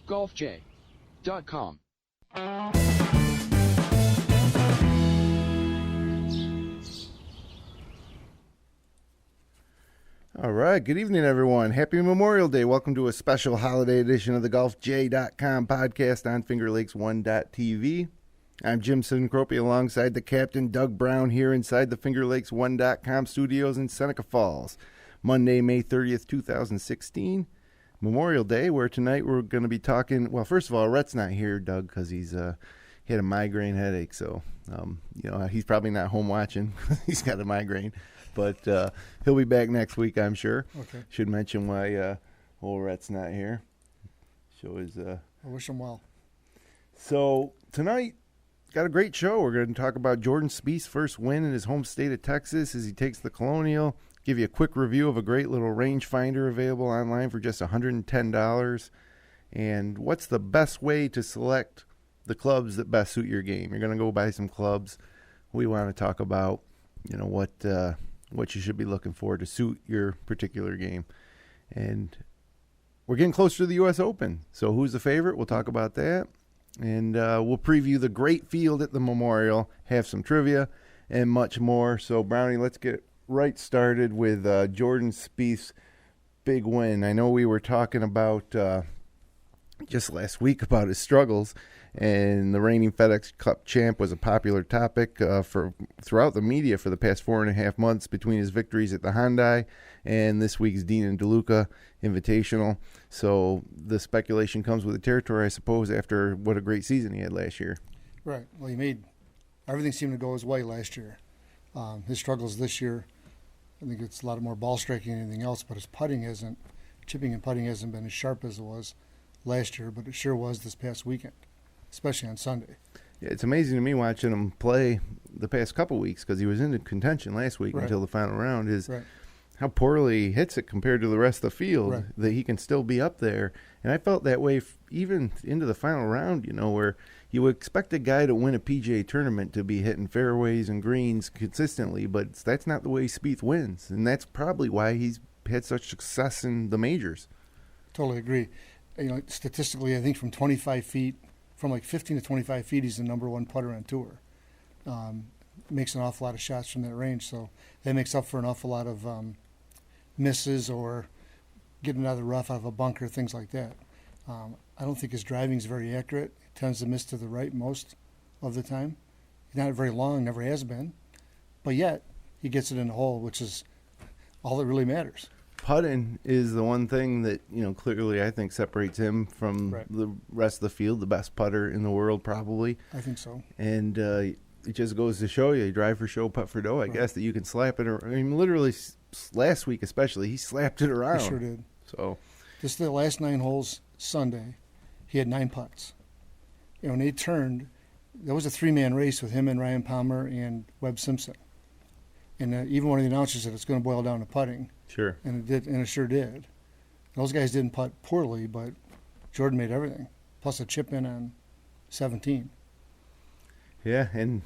golfj.com. All right, good evening, everyone. Happy Memorial Day. Welcome to a special holiday edition of the golfj.com podcast on fingerlakes1.tv. I'm Jim Sincropi alongside the captain, Doug Brown, here inside the fingerlakes1.com studios in Seneca Falls. Monday, May 30th, 2016, Memorial Day, where tonight we're going to be talking, well, first of all, Rhett's not here, Doug, because he had a migraine headache, so, he's probably not home watching. He's got a migraine. But he'll be back next week, I'm sure. Okay. Should mention why old Rhett's not here. Show his. I wish him well. So tonight, got a great show. We're going to talk about Jordan Spieth's first win in his home state of Texas as he takes the Colonial. Give you a quick review of a great little rangefinder available online for just $110. And what's the best way to select the clubs that best suit your game? You're going to go buy some clubs. We want to talk about, what you should be looking for to suit your particular game. And we're getting closer to the U.S. Open. So who's the favorite? We'll talk about that. And we'll preview the great field at the Memorial, have some trivia, and much more. So, Brownie, let's get right started with Jordan Spieth's big win. I know we were talking about just last week about his struggles, and the reigning FedEx Cup champ was a popular topic throughout the media for the past 4.5 months between his victories at the Hyundai and this week's Dean and DeLuca Invitational. So the speculation comes with the territory, I suppose, after what a great season he had last year. Right. Well, everything seemed to go his way last year. His struggles this year, I think it's a lot more ball striking than anything else, but his chipping and putting hasn't been as sharp as it was last year, but it sure was this past weekend, especially on Sunday. Yeah, it's amazing to me watching him play the past couple weeks, because he was in contention last week until the final round, how poorly he hits it compared to the rest of the field, that he can still be up there. And I felt that way even into the final round, where you would expect a guy to win a PGA tournament to be hitting fairways and greens consistently, but that's not the way Spieth wins. And that's probably why he's had such success in the majors. Totally agree. Statistically, I think from 25 feet, from like 15 to 25 feet, he's the number one putter on tour. Makes an awful lot of shots from that range, so that makes up for an awful lot of misses or getting out of the rough out of a bunker, things like that. I don't think his driving is very accurate. He tends to miss to the right most of the time. He's not very long, never has been, but yet he gets it in the hole, which is all that really matters. Putting is the one thing that, clearly I think separates him from the rest of the field, the best putter in the world probably. I think so. And it just goes to show you, drive for show, putt for dough, I guess, that you can slap it. I mean, literally last week especially, he slapped it around. He sure did. So just the last 9 holes Sunday, he had 9 putts. When they turned, there was a 3-man race with him and Ryan Palmer and Webb Simpson. And even one of the announcers said it's going to boil down to putting. Sure. And it did, and it sure did. Those guys didn't putt poorly, but Jordan made everything, plus a chip in on 17. Yeah, and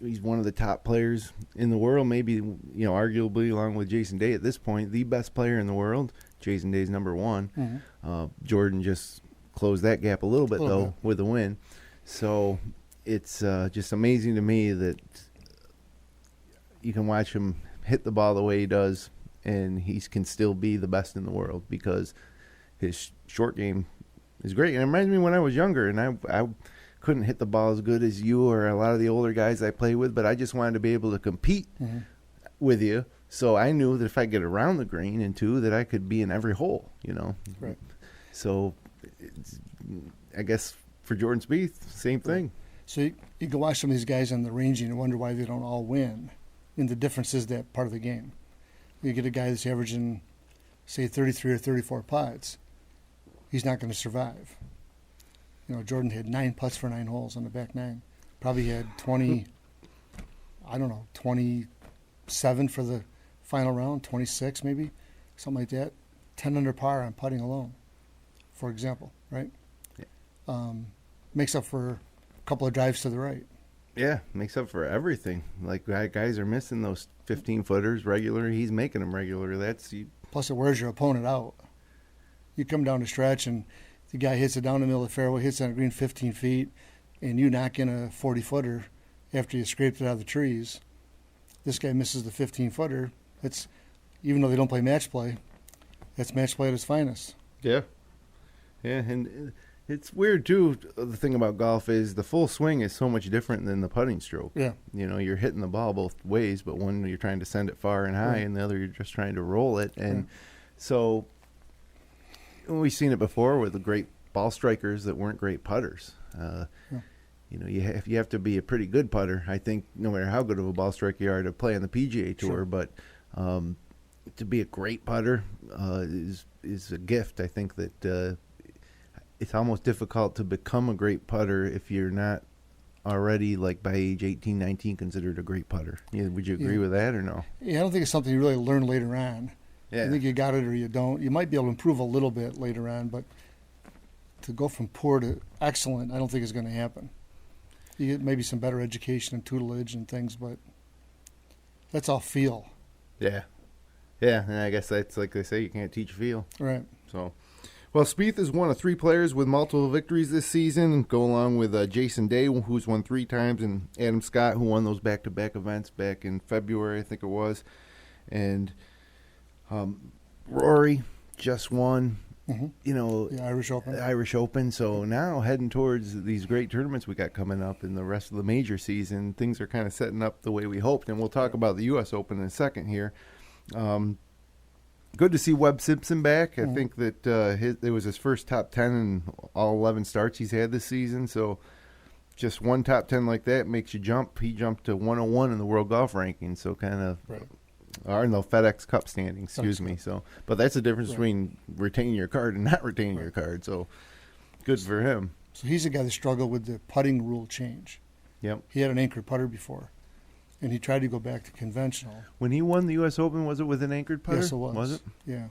he's one of the top players in the world, maybe, arguably along with Jason Day at this point, the best player in the world. Jason Day's number 1. Mm-hmm. Jordan just closed that gap a little bit, with a win. So it's just amazing to me that you can watch him hit the ball the way he does, and he can still be the best in the world because his short game is great. And it reminds me when I was younger, and I couldn't hit the ball as good as you or a lot of the older guys I play with, but I just wanted to be able to compete with you. So I knew that if I get around the green and that I could be in every hole, Right. So I guess for Jordan Spieth, same thing. So you can watch some of these guys on the ranging and wonder why they don't all win. And the difference is that part of the game. You get a guy that's averaging, say, 33 or 34 putts, he's not going to survive. Jordan had 9 putts for 9 holes on the back 9. Probably had 27 for the final round, 26 maybe, something like that. 10 under par on putting alone, for example, right? Yeah. Makes up for a couple of drives to the right. Yeah, makes up for everything. Like, guys are missing those 15-footers regular. He's making them regular. Plus, it wears your opponent out. You come down the stretch, and the guy hits it down the middle of the fairway, hits it on the green 15 feet, and you knock in a 40-footer after you scraped it out of the trees. This guy misses the 15-footer. It's, even though they don't play match play, that's match play at its finest. Yeah. Yeah, and it's weird, too. The thing about golf is the full swing is so much different than the putting stroke. Yeah. You know, you're hitting the ball both ways, but one you're trying to send it far and high, Right. and the other you're just trying to roll it. And so we've seen it before with the great ball strikers that weren't great putters. You know, you have to be a pretty good putter, I think, no matter how good of a ball striker you are to play on the PGA Tour. Sure. But to be a great putter is a gift. I think that it's almost difficult to become a great putter if you're not already, like, by age 18, 19, considered a great putter. Yeah, would you agree with that or no? Yeah, I don't think it's something you really learn later on. Yeah. I think you got it or you don't. You might be able to improve a little bit later on, but to go from poor to excellent, I don't think is going to happen. You get maybe some better education and tutelage and things, but that's all feel. Yeah. Yeah, and I guess that's like they say, you can't teach feel. Right. So, well, Spieth is one of 3 players with multiple victories this season, go along with Jason Day, who's won 3 times, and Adam Scott, who won those back-to-back events back in February, I think it was. And Rory just won, you know, The Irish Open. the Irish Open. So now heading towards these great tournaments we got coming up in the rest of the major season, things are kind of setting up the way we hoped. And we'll talk about the U.S. Open in a second here. Good to see Webb Simpson back. I think that it was his first top 10 in all 11 starts he's had this season. So just one top 10 like that makes you jump. He jumped to 101 in the world golf rankings. So kind of, or in the FedEx Cup standings, excuse me. So, but that's the difference between retaining your card and not retaining your card. So good for him. So he's a guy that struggled with the putting rule change. Yep. He had an anchored putter before, and he tried to go back to conventional. When he won the U.S. Open, was it with an anchored putter? Yes, it was. Was it? Yeah.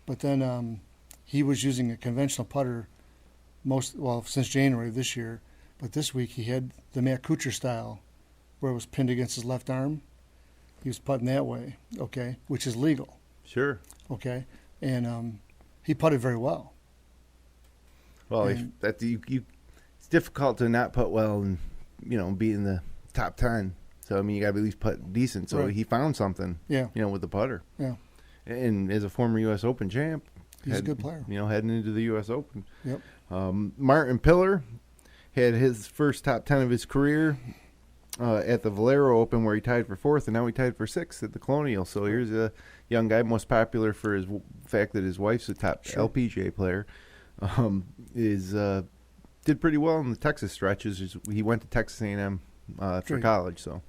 But then he was using a conventional putter since January of this year. But this week he had the Matt Kuchar style, where it was pinned against his left arm. He was putting that way, okay, which is legal. Sure. Okay, and he putted very well. Well, And- it's difficult to not putt well and, you know, be in the top 10. So, I mean, you got to at least putt decent. So Right. he found something, Yeah, you know, with the putter. yeah, And as a former U.S. Open champ, he's a good player. You know, heading into the U.S. Open. Yep. Martin Pillar had his first top 10 of his career at the Valero Open, where he tied for 4th, and now he tied for 6th at the Colonial. So here's a young guy, most popular for his fact that his wife's a top LPGA player. Did pretty well in the Texas stretches. He went to Texas A&M for college. So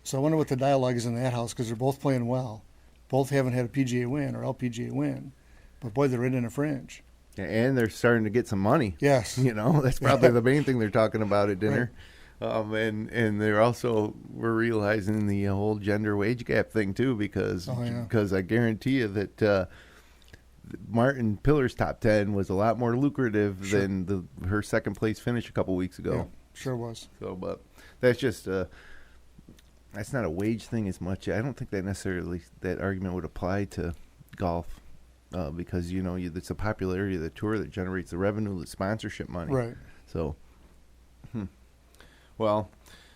So I wonder what the dialogue is in that house, because they're both playing well. Both haven't had a PGA win or LPGA win, but boy, they're in a fringe. and they're starting to get some money. Yes. You know, that's probably the main thing they're talking about at dinner. And they're also, we're realizing the whole gender wage gap thing too, because I guarantee you that Martin Pillar's top 10 was a lot more lucrative than her second place finish a couple weeks ago. Yeah, sure was. So, but that's just that's not a wage thing as much. I don't think that argument would apply to golf because, you know, it's the popularity of the tour that generates the revenue, the sponsorship money. Right. So, well,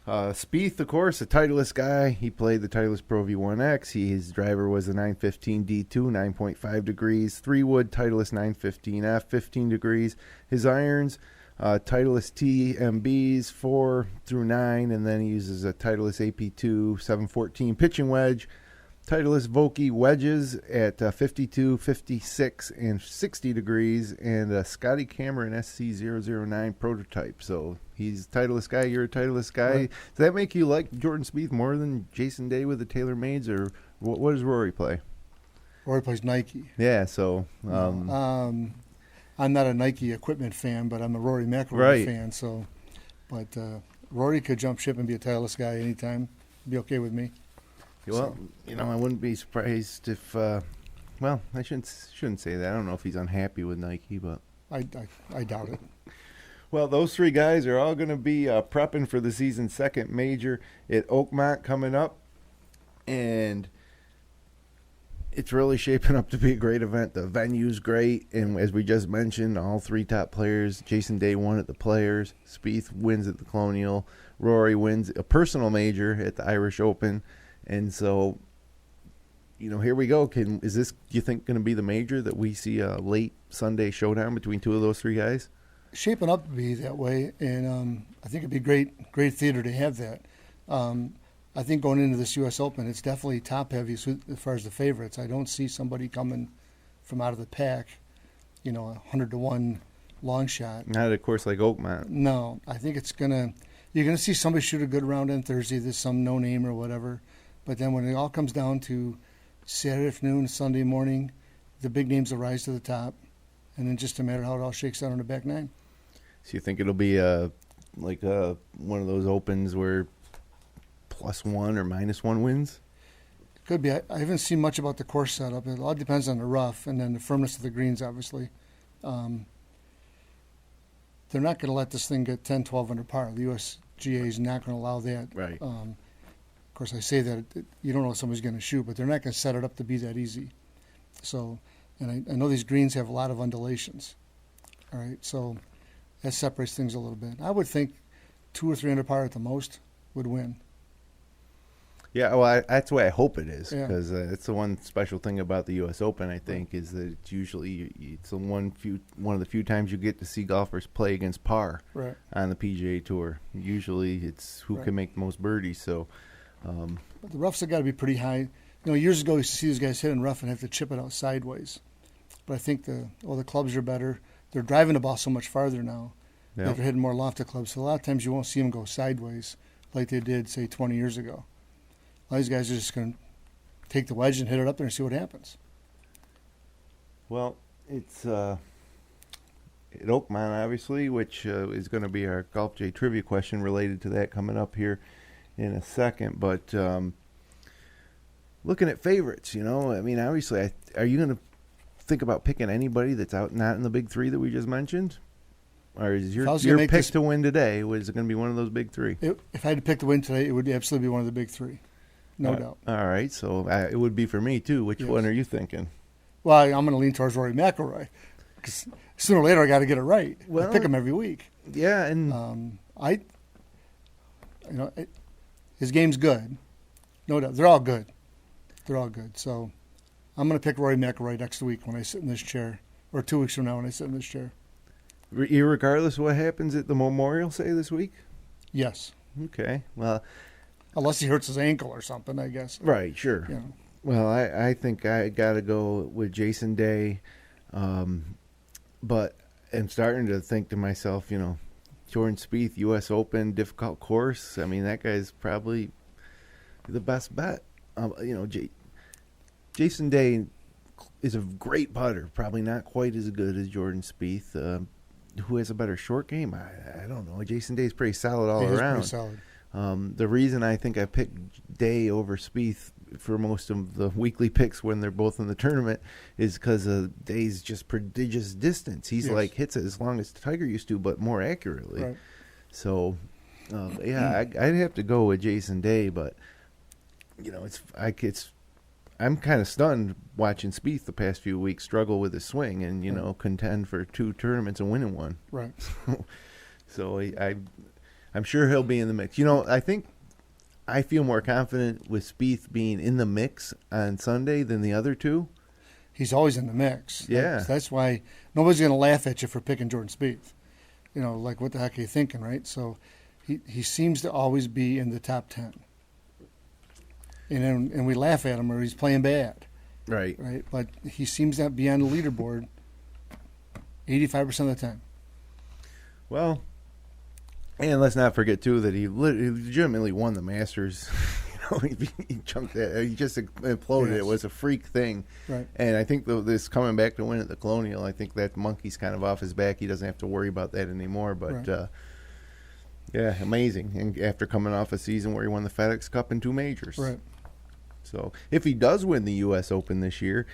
Spieth, of course, a Titleist guy. He played the Titleist Pro V1X. His driver was the 915 D2, 9.5 degrees. 3-wood Titleist 915F, 15 degrees. His irons, Titleist TMBs 4 through 9, and then he uses a Titleist AP2 714 pitching wedge. Titleist Vokey wedges at 52, 56, and 60 degrees, and a Scotty Cameron SC009 prototype. So he's a Titleist guy. You're a Titleist guy. Right. Does that make you like Jordan Spieth more than Jason Day with the TaylorMades, or what does Rory play? Rory plays Nike. Yeah, so I'm not a Nike equipment fan, but I'm a Rory McIlroy fan. So, but Rory could jump ship and be a Titleist guy anytime. Be okay with me. Well, you know, I wouldn't be surprised if. Well, I shouldn't say that. I don't know if he's unhappy with Nike, but I doubt it. Well, those 3 guys are all going to be prepping for the season's second major at Oakmont coming up, and it's really shaping up to be a great event. The venue's great, and as we just mentioned, all three top players. Jason Day won at the Players. Spieth wins at the Colonial. Rory wins a personal major at the Irish Open. And so, here we go. Is this, do you think, going to be the major that we see a late Sunday showdown between two of those three guys? Shaping up to be that way, and I think it'd be great theater to have that. I think going into this U.S. Open, it's definitely top-heavy as far as the favorites. I don't see somebody coming from out of the pack, 100-1 long shot. Not at a course like Oakmont. No, I think you're going to see somebody shoot a good round on Thursday. There's some no-name or whatever. But then when it all comes down to Saturday afternoon, Sunday morning, the big names will rise to the top. And then just a matter how it all shakes out on the back nine. So you think it'll be one of those Opens where +1 or -1 wins? Could be. I haven't seen much about the course setup. It all depends on the rough and then the firmness of the greens, obviously. They're not going to let this thing get 10, 12 under par. The USGA is not going to allow that. Right. Of course, I say that you don't know what somebody's going to shoot, but they're not going to set it up to be that easy. So, and I know these greens have a lot of undulations. All right, so that separates things a little bit. I would think 2 or 3 under par at the most would win. Yeah, well, that's the way I hope it is, Yeah. because it's the one special thing about the U.S. Open, I think, is that it's usually it's one of the few times you get to see golfers play against par Right. on the PGA Tour. Usually it's who Right. can make the most birdies. So, But the roughs have got to be pretty high. Years ago, you used to see these guys hit in rough and have to chip it out sideways. But I think the clubs are better. They're driving the ball so much farther now. yeah. They're hitting more lofted clubs. So a lot of times you won't see them go sideways like they did, say, 20 years ago. A lot of these guys are just going to take the wedge and hit it up there and see what happens. Well, it's at Oakmont, obviously, which is going to be our Golf J trivia question related to that coming up here in a second. But looking at favorites, obviously, are you going to think about picking anybody that's out not in the big three that we just mentioned? Or is your pick to win today, was it going to be one of those big three? If I had to pick to win today, it would absolutely be one of the big three. No doubt. All right, so it would be for me, too. Which one are you thinking? Well, I'm going to lean towards Rory McIlroy because sooner or later I got to get it right. Well, I pick him every week. Yeah, and his game's good. No doubt. They're all good. So I'm going to pick Rory McIlroy next week when I sit in this chair, or 2 weeks from now when I sit in this chair. Regardless of what happens at the Memorial, say, this week? Yes. Okay, well. Unless he hurts his ankle or something, I guess. Right, sure. Yeah. Well, I think I got to go with Jason Day. But I'm starting to think to myself, Jordan Spieth, U.S. Open, difficult course. I mean, that guy's probably the best bet. Jason Day is a great putter, probably not quite as good as Jordan Spieth. Who has a better short game? I don't know. Jason Day is pretty solid all around. Pretty solid. The reason I think I picked Day over Spieth for most of the weekly picks when they're both in the tournament is because Day's just prodigious distance. He's hits it as long as Tiger used to, but more accurately. Right. So, I'd have to go with Jason Day, but I'm kind of stunned watching Spieth the past few weeks struggle with his swing and contend for 2 tournaments and winning one. Right. So I'm sure he'll be in the mix. I feel more confident with Spieth being in the mix on Sunday than the other two. He's always in the mix. Yeah. That's why nobody's going to laugh at you for picking Jordan Spieth. Like, what the heck are you thinking, right? So he seems to always be in the top 10. And we laugh at him or he's playing bad. Right. Right. But he seems to be on the leaderboard 85% of the time. Well, and let's not forget, too, that he legitimately won the Masters. He chunked that. He just imploded. Yes. It was a freak thing. Right. And I think this coming back to win at the Colonial, I think that monkey's kind of off his back. He doesn't have to worry about that anymore. But, right. Amazing. And after coming off a season where he won the FedEx Cup and 2 majors. Right. So if he does win the U.S. Open this year,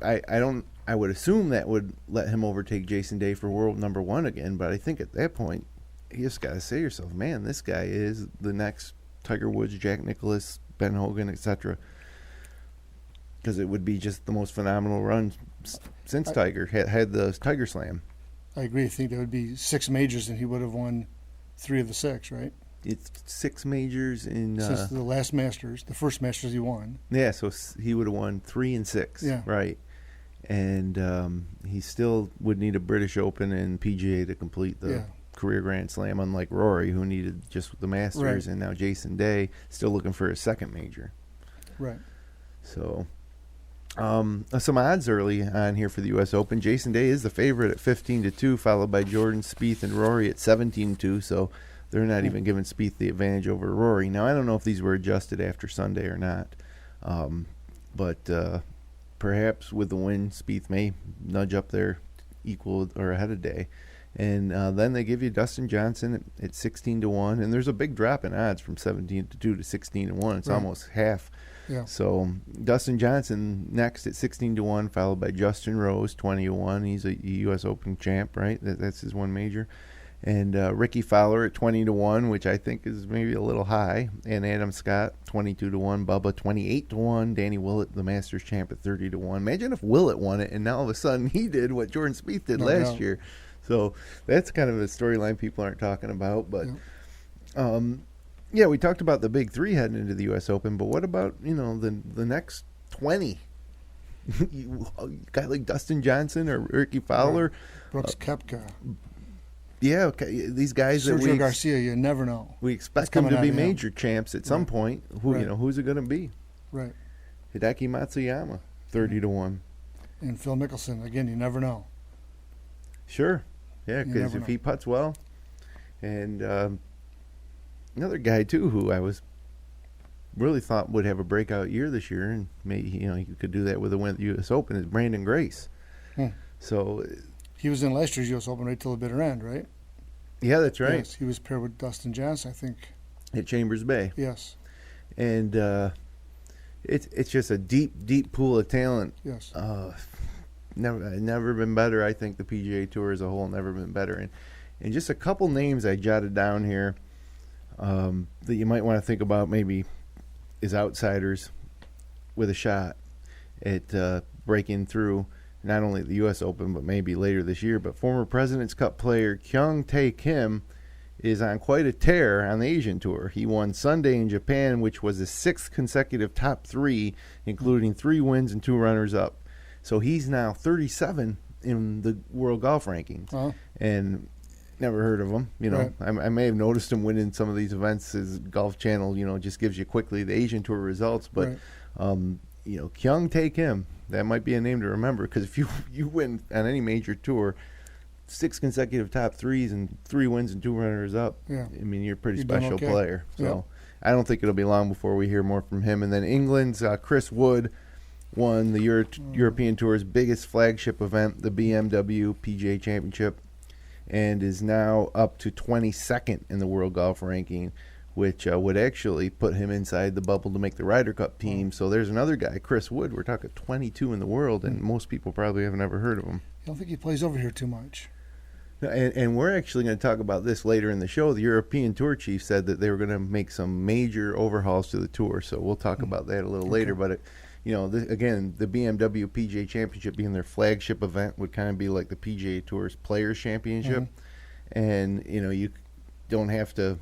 I would assume that would let him overtake Jason Day for world number 1 again. But I think at that point, you just got to say to yourself, man, this guy is the next Tiger Woods, Jack Nicklaus, Ben Hogan, etc. because it would be just the most phenomenal run since Tiger had the Tiger Slam. I agree. I think there would be 6 majors, and he would have won 3 of the 6, right? It's 6 majors in since the last Masters, the first Masters he won. Yeah, so he would have won 3 and 6. Yeah, right. And he still would need a British Open and PGA to complete the career Grand Slam, unlike Rory, who needed just the Masters, right. And now Jason Day still looking for his second major. Right. So, some odds early on here for the U.S. Open. Jason Day is the favorite at 15-2, followed by Jordan Spieth and Rory at 17-2. So they're not even giving Spieth the advantage over Rory. Now I don't know if these were adjusted after Sunday or not, but perhaps with the win, Spieth may nudge up there equal or ahead of Day. And then they give you Dustin Johnson at 16-1, and there's a big drop in odds from 17-2 to 16-1. It's almost half. Yeah. So Dustin Johnson next at 16-1, followed by Justin Rose 20-1. He's a U.S. Open champ, right? That's his one major. And Ricky Fowler at 20-1, which I think is maybe a little high. And Adam Scott 22-1, Bubba 28-1, Danny Willett, the Masters champ, at 30-1. Imagine if Willett won it, and now all of a sudden he did what Jordan Spieth did last year. So that's kind of a storyline people aren't talking about. But yeah, we talked about the big 3 heading into the U.S. Open, but what about the next 20? You guy like Dustin Johnson or Ricky Fowler, Brooks Koepka. Yeah, these guys Sergio Garcia, you never know. We expect them to be major champs at some point. Who's it going to be? Right. Hideki Matsuyama, 30-1. And Phil Mickelson, again, you never know. Sure. Yeah, because if he putts well. And another guy, too, who I was really thought would have a breakout year this year, and maybe he could do that with a win at the U.S. Open, is Brandon Grace. So he was in last year's U.S. Open right till the bitter end, right? Yeah, that's right. Yes, he was paired with Dustin Johnson, I think. At Chambers Bay. Yes. And it's just a deep pool of talent. Yes. Never been better. I think the PGA Tour as a whole never been better. And just a couple names I jotted down here that you might want to think about maybe as outsiders with a shot at breaking through not only the U.S. Open but maybe later this year. But former President's Cup player Kyung Tae Kim is on quite a tear on the Asian Tour. He won Sunday in Japan, which was his 6th consecutive top 3, including 3 wins and 2 runners-up. So he's now 37 in the world golf rankings, and never heard of him. Right. I may have noticed him winning some of these events. His Golf Channel, just gives you quickly the Asian Tour results. But Kyung Tae Kim, that might be a name to remember, because if you win on any major tour, 6 consecutive top 3s and 3 wins and 2 runners up. Yeah. I mean, you're a pretty special okay. player. So I don't think it'll be long before we hear more from him. And then England's Chris Wood won the European Tour's biggest flagship event, the BMW PGA Championship, and is now up to 22nd in the world golf ranking, which would actually put him inside the bubble to make the Ryder Cup team. So there's another guy, Chris Wood. We're talking 22 in the world, and most people probably have never heard of him. I don't think he plays over here too much. And we're actually going to talk about this later in the show. The European Tour chief said that they were going to make some major overhauls to the tour, so we'll talk about that a little later. But again, the BMW PGA Championship being their flagship event would kind of be like the PGA Tour's Players Championship. And, you don't have to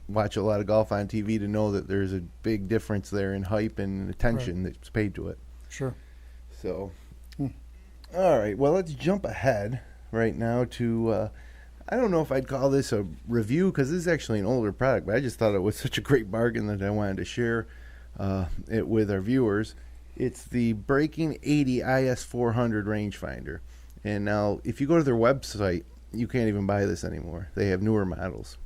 watch a lot of golf on TV to know that there's a big difference there in hype and attention that's paid to it. Sure. So, all right, well, let's jump ahead right now to, I don't know if I'd call this a review, because this is actually an older product, but I just thought it was such a great bargain that I wanted to share it with our viewers. It's the Breaking 80 IS400 Rangefinder. And now, if you go to their website, you can't even buy this anymore. They have newer models,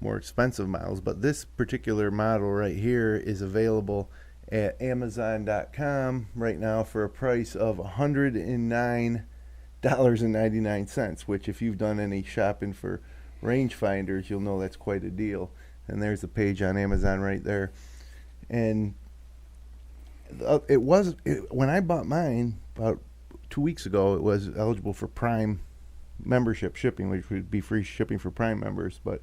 more expensive models. But this particular model right here is available at Amazon.com right now for a price of $109.99, which if you've done any shopping for rangefinders, you'll know that's quite a deal. And there's the page on Amazon right there. And when I bought mine about 2 weeks ago, it was eligible for Prime membership shipping, which would be free shipping for Prime members. But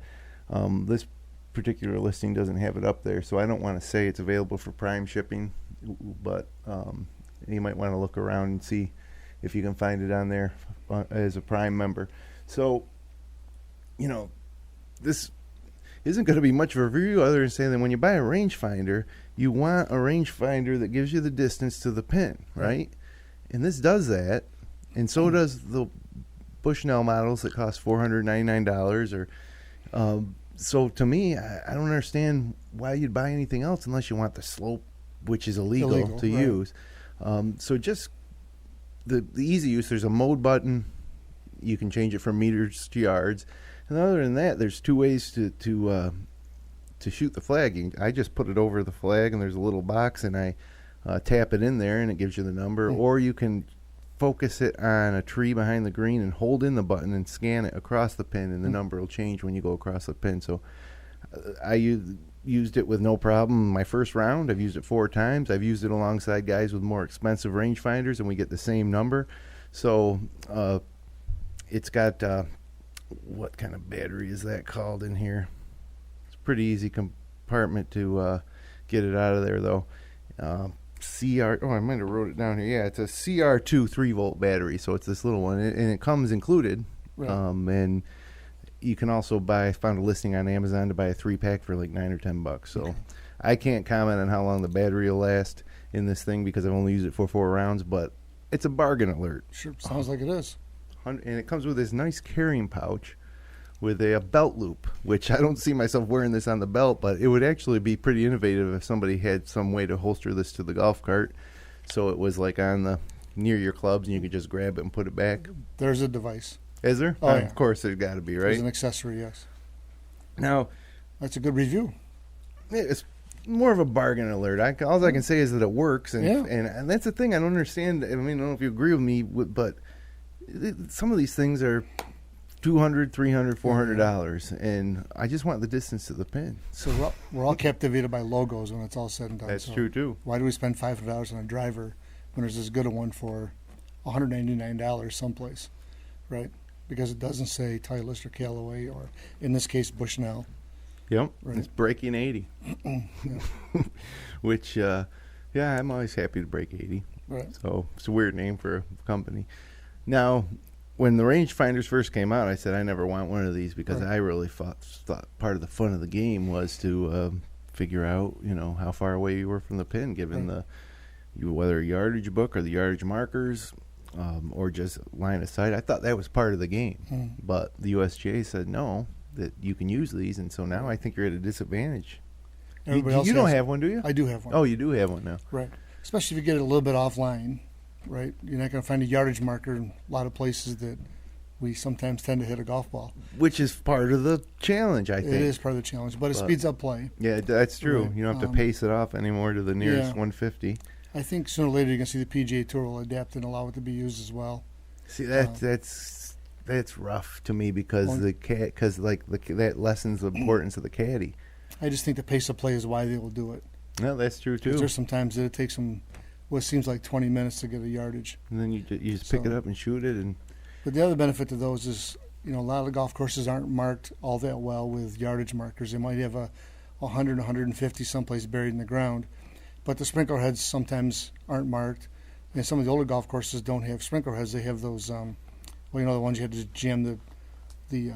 this particular listing doesn't have it up there, so I don't want to say it's available for Prime shipping. But you might want to look around and see if you can find it on there as a Prime member. So, this isn't going to be much of a review other than saying that when you buy a rangefinder, you want a rangefinder that gives you the distance to the pin, right? And this does that, and so does the Bushnell models that cost $499. So to me, I don't understand why you'd buy anything else unless you want the slope, which is illegal to use. So just the easy use, there's a mode button. You can change it from meters to yards. And other than that, there's two ways to shoot the flag. I just put it over the flag, and there's a little box, and I tap it in there, and it gives you the number. Or you can focus it on a tree behind the green and hold in the button and scan it across the pin, and the number will change when you go across the pin. So I used it with no problem my first round. I've used it 4 times. I've used it alongside guys with more expensive rangefinders, and we get the same number. So it's got... what kind of battery is that called in here? It's a pretty easy compartment to get it out of there, though. I might have wrote it down here. Yeah, it's a CR2 3-volt battery, so it's this little one, and it comes included. Right. And you can also I found a listing on Amazon to buy a 3-pack for like $9 or $10. So I can't comment on how long the battery will last in this thing because I've only used it for 4 rounds, but it's a bargain alert. Sure, sounds like it is. And it comes with this nice carrying pouch with a belt loop, which I don't see myself wearing this on the belt, but it would actually be pretty innovative if somebody had some way to holster this to the golf cart so it was like on near your clubs and you could just grab it and put it back. There's a device. Is there? Oh, yeah. Of course there's got to be, right? There's an accessory, yes. Now, that's a good review. It's more of a bargain alert. All I can say is that it works, and that's the thing I don't understand. I mean, I don't know if you agree with me, but some of these things are $200, $300, $400, and I just want the distance to the pin. So we're all captivated by logos when it's all said and done. That's true too. Why do we spend $500 on a driver when there's as good a one for $199 someplace, right? Because it doesn't say Titleist or Callaway, or in this case Bushnell. Yep, right. It's breaking 80, which I'm always happy to break 80. Right. So it's a weird name for a company. Now, when the rangefinders first came out, I said I never want one of these because I really thought part of the fun of the game was to figure out, how far away you were from the pin, given whether a yardage book or the yardage markers, or just line of sight. I thought that was part of the game, but the USGA said no, that you can use these, and so now I think you're at a disadvantage. You don't have one, do you? I do have one. Oh, you do have one now. Right. Especially if you get it a little bit offline. Right, you're not going to find a yardage marker in a lot of places that we sometimes tend to hit a golf ball. Which is part of the challenge, I think. It is part of the challenge, but it speeds up play. Yeah, that's true. Right. You don't have to pace it off anymore to the nearest 150. I think sooner or later you're going to see the PGA Tour will adapt and allow it to be used as well. See, that's rough to me because that lessens the importance of the caddy. I just think the pace of play is why they will do it. No, that's true too. There's sometimes that it takes them what seems like 20 minutes to get a yardage. And then you just pick it up and shoot it. But the other benefit to those is, a lot of the golf courses aren't marked all that well with yardage markers. They might have a 100, 150 someplace buried in the ground. But the sprinkler heads sometimes aren't marked. And some of the older golf courses don't have sprinkler heads. They have those, the ones you had to jam the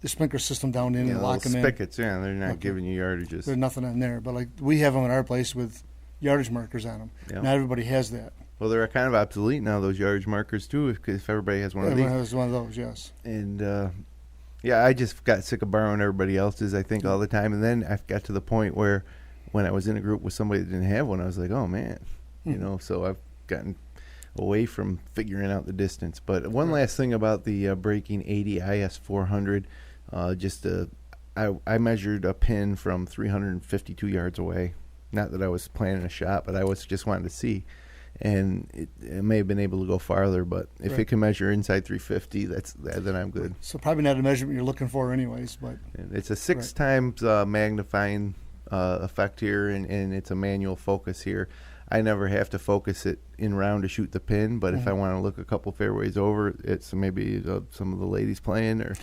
sprinkler system down in and lock them spigots, in. Yeah, they're not giving you yardages. There's nothing on there. But like we have them at our place with yardage markers on them. Yep. Not everybody has that. Well, they're kind of obsolete now, those yardage markers, too, if everybody has one of these. Everyone has one of those, yes. And, I just got sick of borrowing everybody else's, I think, all the time. And then I got to the point where when I was in a group with somebody that didn't have one, I was like, oh, man. So I've gotten away from figuring out the distance. But one last thing about the Breaking 80 IS400, I measured a pin from 352 yards away. Not that I was planning a shot, but I was just wanting to see. And it may have been able to go farther, but if it can measure inside 350, then I'm good. So probably not a measurement you're looking for anyways. But it's a 6 times magnifying effect here, and it's a manual focus here. I never have to focus it in round to shoot the pin, but if I want to look a couple fairways over, it's maybe some of the ladies playing or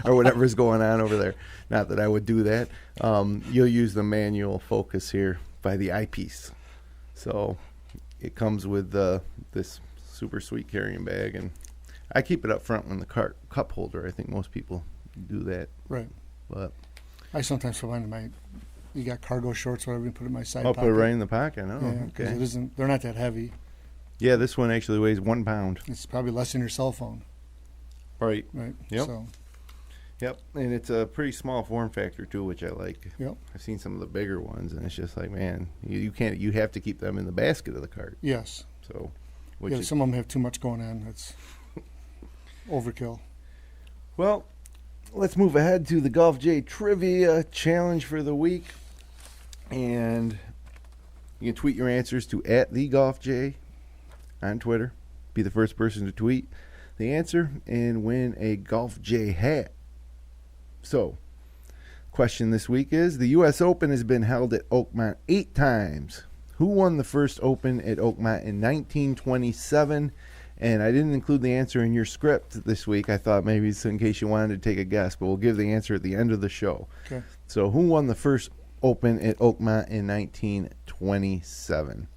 or whatever's going on over there. Not that I would do that. You'll use the manual focus here by the eyepiece. So it comes with this super sweet carrying bag, and I keep it up front in the cup holder. I think most people do that. Right. But I sometimes find you got cargo shorts, whatever, you put it in my side I'll pocket. put it right in the pocket. Oh, Yeah, because okay. they're not that heavy. Yeah, this one actually weighs 1 pound. It's probably less than your cell phone. Right. Right. Yep. So, Yep. And it's a pretty small form factor too, which I like. yep. I've seen some of the bigger ones, and it's just like, man, you can't. You have to keep them in the basket of the cart. Yes. So, which Yeah, is, some of them have too much going on. It's overkill. well, let's move ahead to the Golf J Trivia Challenge for the week. And you can tweet your answers to @thegolfj on Twitter. Be the first person to tweet the answer and win a Golf J hat. So, question this week is, the U.S. Open has been held at Oakmont 8 times. Who won the first Open at Oakmont in 1927? And I didn't include the answer in your script this week. I thought maybe it's in case you wanted to take a guess, but we'll give the answer at the end of the show. Okay. So who won the first Open at Oakmont in 1927?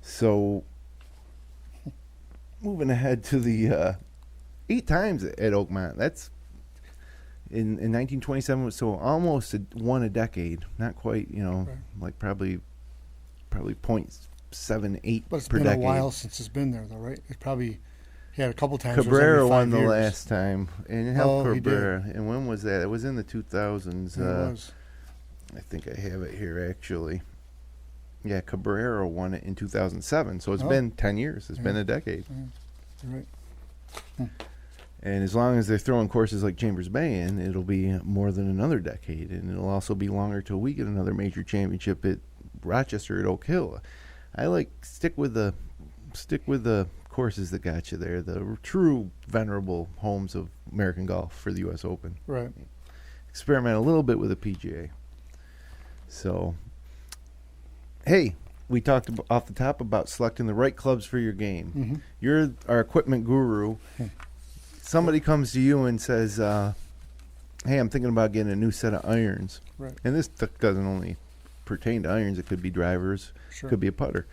So moving ahead to the 8 times at Oakmont. That's in 1927, so almost one a decade. Not quite, Right. like probably 0.78 But it's per been decade. a while since it's been there, though, right? It probably had a couple times. where it was Cabrera every 5 won the years. last time, and it helped He did. Cabrera. And when was that? It was in the 2000s. Yeah, it was. I think I have it here, actually. Yeah, Cabrera won it in 2007, so it's Oh. been 10 years. It's Yeah. been a decade. You're right. And as long as they're throwing courses like Chambers Bay in, it'll be more than another decade. And it'll also be longer till we get another major championship at Rochester at Oak Hill. I like stick with the courses that got you there, the true venerable homes of American golf for the U.S. Open. Right. Experiment a little bit with the PGA. So, hey, we talked off the top about selecting the right clubs for your game. Mm-hmm. You're our equipment guru. Somebody comes to you and says, hey, I'm thinking about getting a new set of irons. Right. And this doesn't only pertain to irons. It could be drivers. Sure. Could be a putter.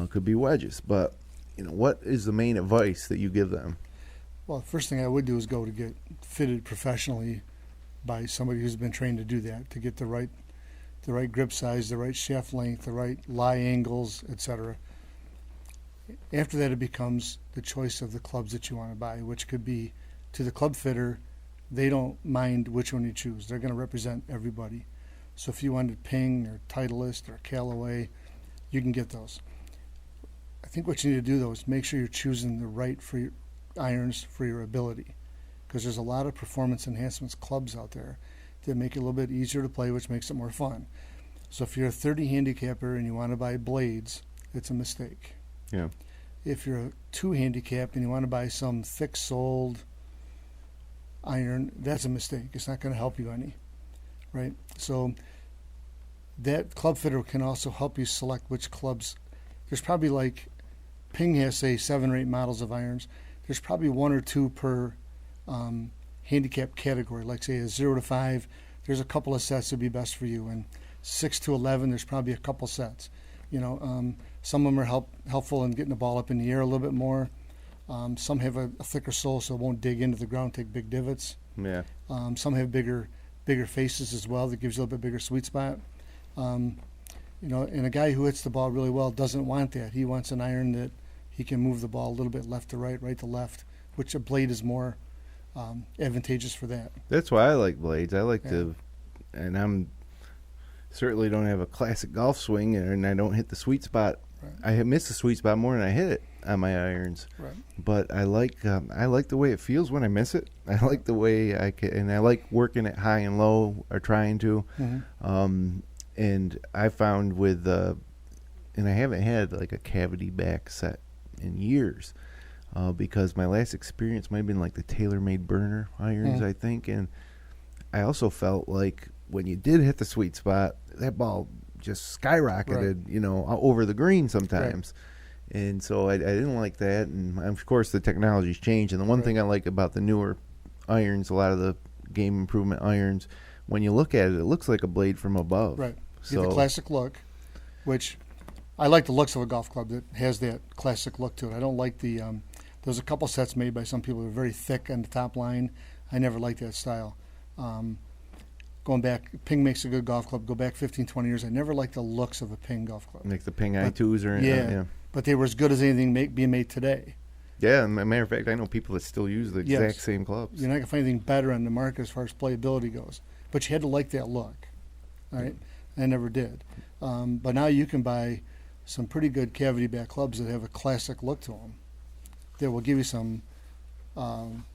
Could be wedges. But, what is the main advice that you give them? Well, the first thing I would do is go to get fitted professionally by somebody who's been trained to do that, to get the right grip size, the right shaft length, the right lie angles, etc. After that, it becomes the choice of the clubs that you want to buy, which could be, to the club fitter, they don't mind which one you choose. They're going to represent everybody. So if you wanted Ping or Titleist or Callaway, you can get those. I think what you need to do, though, is make sure you're choosing the right for your irons for your ability, because there's a lot of performance enhancements clubs out there that make it a little bit easier to play, which makes it more fun. So if you're a 30 handicapper and you want to buy blades, it's a mistake. Yeah. If you're a 2 handicap and you want to buy some thick-soled iron, that's a mistake. It's not going to help you any, right? So that club fitter can also help you select which clubs. There's probably, like, Ping has, say, 7 or 8 models of irons. There's probably 1 or 2 per handicap category. Like, say, a 0 to 5, there's a couple of sets that would be best for you. And 6 to 11, there's probably a couple sets. Some of them are helpful in getting the ball up in the air a little bit more. Some have a thicker sole, so it won't dig into the ground, take big divots. Yeah. Some have bigger faces as well. That gives you a little bit bigger sweet spot. And a guy who hits the ball really well doesn't want that. He wants an iron that he can move the ball a little bit left to right, right to left, which a blade is more advantageous for that. That's why I like blades. I like to, and I'm certainly don't have a classic golf swing, and I don't hit the sweet spot. Right. I miss the sweet spot more than I hit it on my irons. Right. But I like the way it feels when I miss it. I like the way I can, and I like working it high and low, or trying to. Mm-hmm. And I found with, and I haven't had like a cavity back set in years, because my last experience might have been like the TaylorMade burner irons, I think. And I also felt like when you did hit the sweet spot, that ball just skyrocketed, over the green sometimes. Right. And so I didn't like that. And of course the technology's changed. And the one thing I like about the newer irons, a lot of the game improvement irons, when you look at it, it looks like a blade from above. Right. So Get the classic look, which I like the looks of a golf club that has that classic look to it. I don't like the. There's a couple sets made by some people that are very thick on the top line. I never liked that style. Going back, Ping makes a good golf club. Go back 15, 20 years. I never liked the looks of a Ping golf club. Like the Ping I2s or yeah. But they were as good as anything being made today. Yeah, as a matter of fact, I know people that still use the exact same clubs. You're not going to find anything better on the market as far as playability goes. But you had to like that look. All right? I never did. But now you can buy some pretty good cavity back clubs that have a classic look to them that will give you some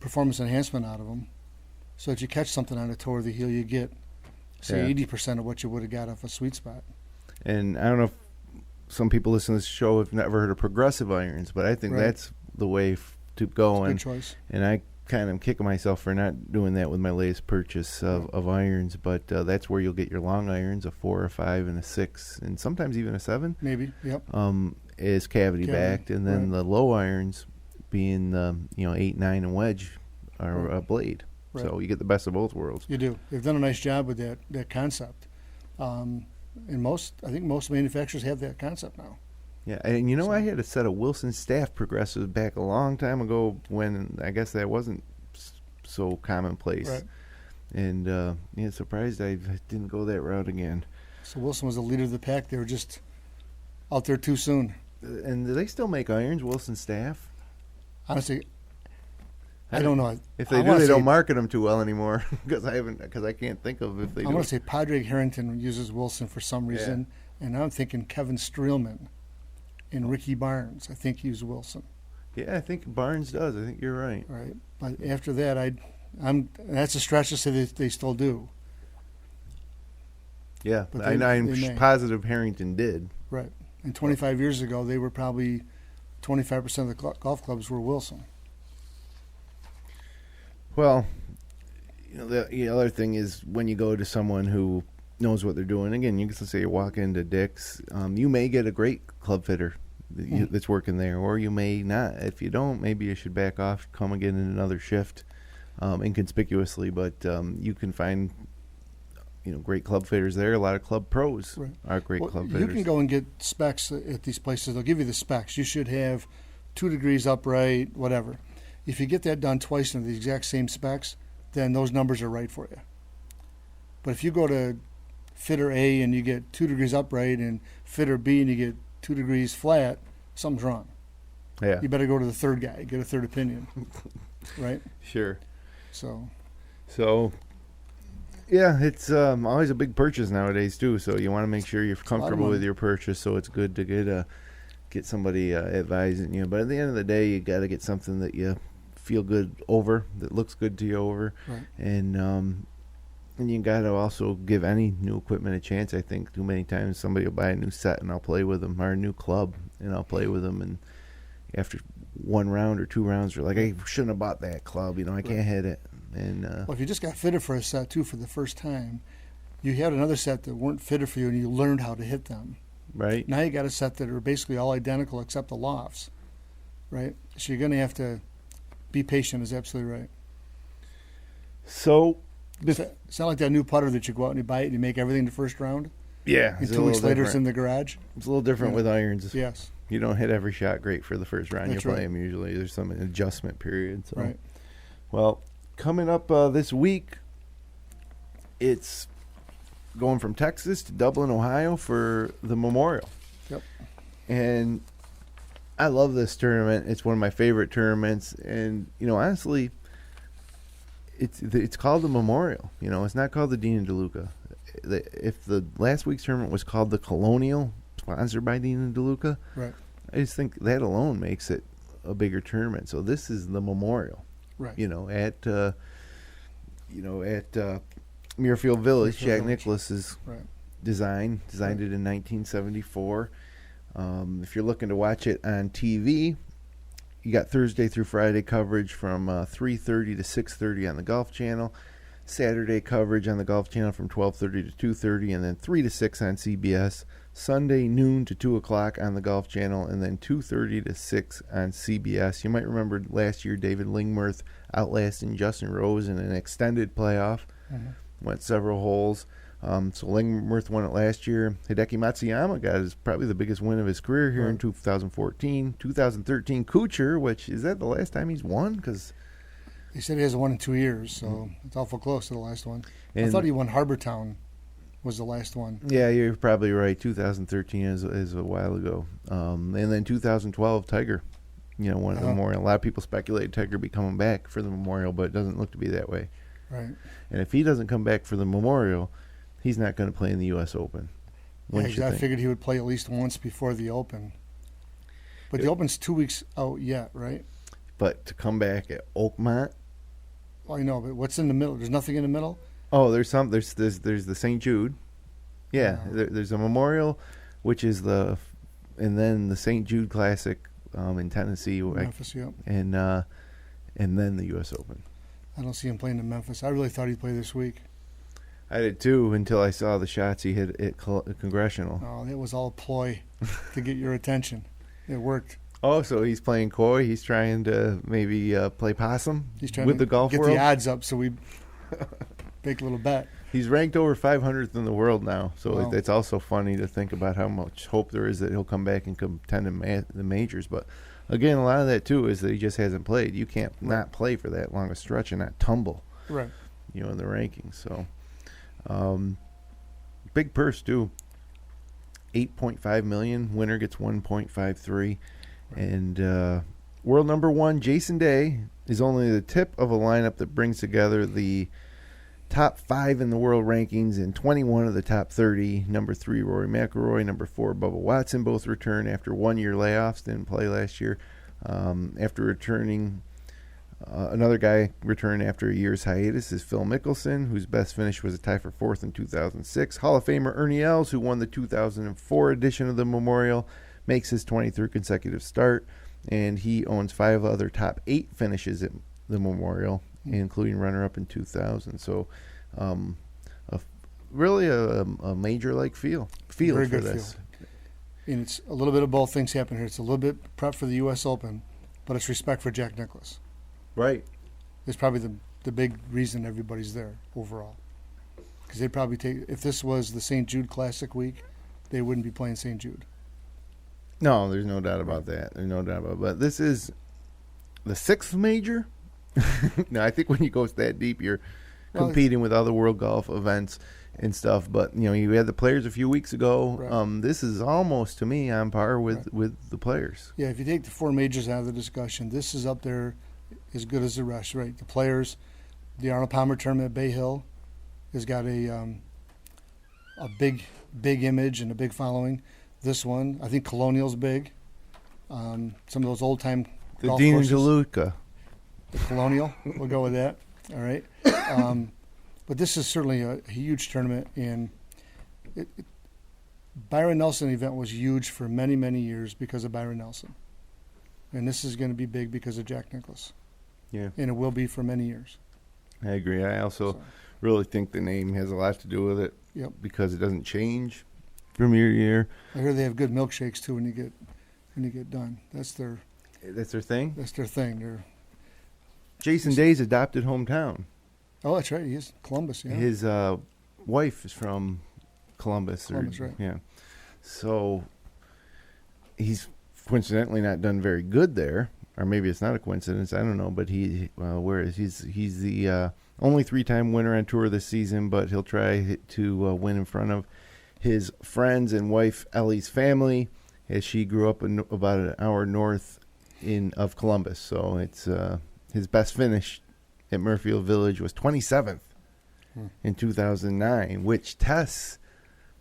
performance enhancement out of them. So if you catch something on the toe of the heel, you get, say, 80% of what you would have got off a sweet spot. And I don't know if some people listening to this show have never heard of progressive irons, but I think that's the way to go. Good choice. And I kind of kicking myself for not doing that with my latest purchase of irons, but that's where you'll get your long irons, a 4, a 5, and a 6, and sometimes even a 7. Maybe, yep. Is cavity backed, and then the low irons being the 8, 9, and wedge are a blade. Right. So you get the best of both worlds. You do. They've done a nice job with that concept. And I think most manufacturers have that concept now. Yeah, and I had a set of Wilson Staff progressives back a long time ago when I guess that wasn't so commonplace. Right. And surprised I didn't go that route again. So Wilson was the leader of the pack. They were just out there too soon. And do they still make irons, Wilson Staff? Honestly, I don't know. If they do, they don't market them too well anymore because I can't think of if they do. I want to say Padraig Harrington uses Wilson for some reason, and I'm thinking Kevin Streelman and Ricky Barnes, I think, use Wilson. Yeah, I think Barnes does. I think you're right. Right, but after that, that's a stretch to say that they still do. Yeah, but I'm positive Harrington did. Right, and 25 years ago, they were probably 25% of the golf clubs were Wilson. Well, the other thing is when you go to someone who knows what they're doing. Again, you can say you walk into Dick's, you may get a great club fitter that's working there, or you may not. If you don't, maybe you should back off, come again in another shift, inconspicuously. But you can find, great club fitters there. A lot of club pros are great club fitters. You can go and get specs at these places. They'll give you the specs. You should have 2 degrees upright, whatever. If you get that done twice in the exact same specs, then those numbers are right for you. But if you go to fitter A and you get 2 degrees upright, and fitter B and you get 2 degrees flat, something's wrong. Yeah. You better go to the third guy, get a third opinion. Right? Sure. So yeah, it's always a big purchase nowadays too, so you want to make sure you're comfortable with your purchase, so it's good to get somebody advising you. But at the end of the day, you got to get something that you feel good over, that looks good to you over. Right. And you got to also give any new equipment a chance. I think too many times somebody will buy a new set and I'll play with them, or a new club and I'll play with them, and after 1 round or 2 rounds they're like, I shouldn't have bought that club, I can't hit it. And well, if you just got fitted for a set too for the first time, you had another set that weren't fitted for you and you learned how to hit them. Right. Now you got a set that are basically all identical except the lofts. Right? So you're going to have to be patient, is absolutely right. So it's not like that new putter that you go out and you buy it and you make everything the first round. Yeah. And 2 weeks later it's in the garage. It's a little different with irons. Yes. You don't hit every shot great for the first round. That's you play them usually. There's some adjustment period. So. Right. Well, coming up this week, it's going from Texas to Dublin, Ohio for the Memorial. Yep. And I love this tournament. It's one of my favorite tournaments. And, honestly, it's called the Memorial. It's not called the Dean & DeLuca. If the last week's tournament was called the Colonial, sponsored by Dean & DeLuca, right, I just think that alone makes it a bigger tournament. So this is the Memorial. Right. At Muirfield Village. Jack Nicklaus's designed it in 1974. If you're looking to watch it on TV, you got Thursday through Friday coverage from 3:30 to 6:30 on the Golf Channel. Saturday coverage on the Golf Channel from 12:30 to 2:30, and then 3 to 6 on CBS. Sunday noon to 2 o'clock on the Golf Channel, and then 2:30 to 6 on CBS. You might remember last year David Lingmerth outlasting Justin Rose in an extended playoff. Mm-hmm. Went several holes. So Lingworth won it last year. Hideki Matsuyama got probably the biggest win of his career here in 2014. 2013, Kuchar, which is that the last time he's won? Because he said he hasn't won in 2 years, so it's awful close to the last one. And I thought he won Harbortown was the last one. Yeah, you're probably right. 2013 is a while ago. And then 2012, Tiger, won the Memorial. A lot of people speculate Tiger be coming back for the Memorial, but it doesn't look to be that way. Right. And if he doesn't come back for the Memorial, he's not going to play in the U.S. Open. I figured he would play at least once before the Open. But the Open's 2 weeks out yet, right? But to come back at Oakmont. Well, I know, but what's in the middle? There's nothing in the middle? Oh, there's the St. Jude. Yeah, there's a Memorial, which is and then the St. Jude Classic in Tennessee. Memphis, yep. And then the U.S. Open. I don't see him playing in Memphis. I really thought he'd play this week. I did too until I saw the shots he hit at Congressional. Oh, it was all a ploy to get your attention. It worked. Oh, so he's playing coy. He's trying to maybe play possum He's trying with to the golf get world. the odds up so we make a little bet. He's ranked over 500th in the world now, so Wow. it's also funny to think about how much hope there is that he'll come back and contend in the majors. But again, a lot of that too is that he just hasn't played. You can't not play for that long a stretch and not tumble, Right. in the rankings. So, big purse too. $8.5 million. Winner gets $1.53, and world number one Jason Day is only the tip of a lineup that brings together the top 5 in the world rankings and 21 of the top 30. Number 3, Rory McIlroy. Number 4, Bubba Watson. Both return after 1 year layoffs. Didn't play last year. After returning, another guy returned after a year's hiatus is Phil Mickelson, whose best finish was a tie for 4th in 2006. Hall of Famer Ernie Els, who won the 2004 edition of the Memorial, makes his 23rd consecutive start, and he owns 5 other top 8 finishes at the Memorial, including runner-up in 2000. So, really a major-like feel Very for good this. feel. And it's a little bit of both things happen here. It's a little bit prep for the U.S. Open, but it's respect for Jack Nicklaus. Right. It's probably the big reason everybody's there overall. Because they'd probably if this was the St. Jude Classic week, they wouldn't be playing St. Jude. No, there's no doubt about that. There's no doubt about it. But this is the 6th major. No, I think when you go that deep, you're competing with other world golf events and stuff. But you had the Players a few weeks ago. Right. This is almost, to me, on par with the Players. Yeah, if you take the 4 majors out of the discussion, this is up there as good as the rest, right? The Players, the Arnold Palmer tournament at Bay Hill has got a big image and a big following. This one, I think Colonial's big. Some of those old-time The golf Dean and courses. DeLuca. The Colonial, we'll go with that. All right. But this is certainly a huge tournament, and Byron Nelson event was huge for many, many years because of Byron Nelson. And this is going to be big because of Jack Nicklaus. Yeah. And it will be for many years. I agree. I also really think the name has a lot to do with it. Yep. Because it doesn't change from year to year. I hear they have good milkshakes too when you get done. That's their thing. That's their thing. Jason Day's adopted hometown. Oh, that's right. He is Columbus. Yeah. His wife is from Columbus. Columbus, right. Yeah. So he's coincidentally not done very good there, or maybe it's not a coincidence. I don't know. But he's the only 3-time winner on tour this season, but he'll try to win in front of his friends and wife Ellie's family, as she grew up about an hour north of Columbus. So it's his best finish at Murphyville Village was 27th in 2009, which tests